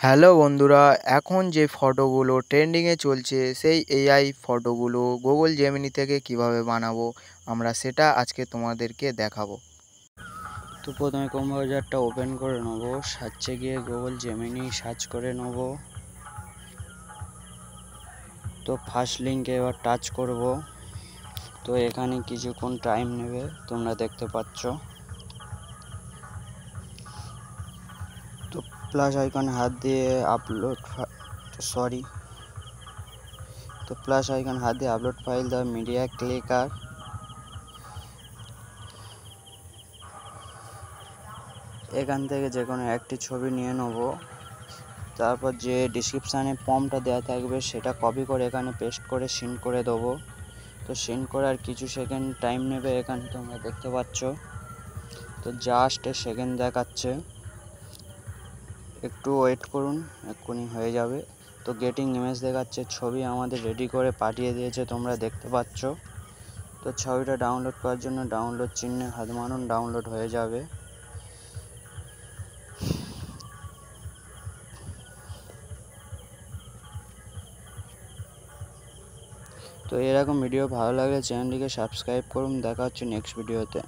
Hello বন্ধুরা, এখন যে ফটোগুলো ট্রেন্ডিংয়ে চলছে সেই এআই ফটোগুলো গুগল জেমিনি থেকে কিভাবে বানাবো আমরা সেটা আজকে তোমাদেরকে দেখাবো। তো প্রথমে কম্পোজারটা ওপেন করে নেব, সার্চে গিয়ে গুগল জেমিনি সার্চ করে নেব। তো ফার্স্ট লিঙ্কে এবার টাচ করব। তো এখানে কিছুক্ষণ টাইম নেবে, তোমরা দেখতে পাচ্ছ। তো প্লাস আইকনে হাত দিয়ে upload file the media clicker. এখান থেকে যে কোনো একটি ছবি নিয়ে নেব। তারপর যে ডিসক্রিপশানে প্রম্পটটা দেওয়া থাকবে সেটা কপি করে এখানে পেস্ট করে সিন করে দেবো। তো সিন করে আর কিছু সেকেন্ড টাইম নেবে, এখানে তোমরা দেখতে পাচ্ছ। তো জাস্ট সেকেন্ড দেখাচ্ছে, একটু ওয়েট করুন, এক্ষুনি হয়ে যাবে। তো গেটিং ইমেজ দেখাচ্ছে, ছবি আমাদের রেডি করে পাঠিয়ে দিয়েছে, তোমরা দেখতে পাচ্ছ। তো ছবিটা ডাউনলোড করার জন্য ডাউনলোড চিহ্নে হাত মারুন, ডাউনলোড হয়ে যাবে। তো এরকম ভিডিও ভালো লাগলে চ্যানেলটিকে সাবস্ক্রাইব করুন। দেখা হচ্ছে নেক্সট ভিডিওতে।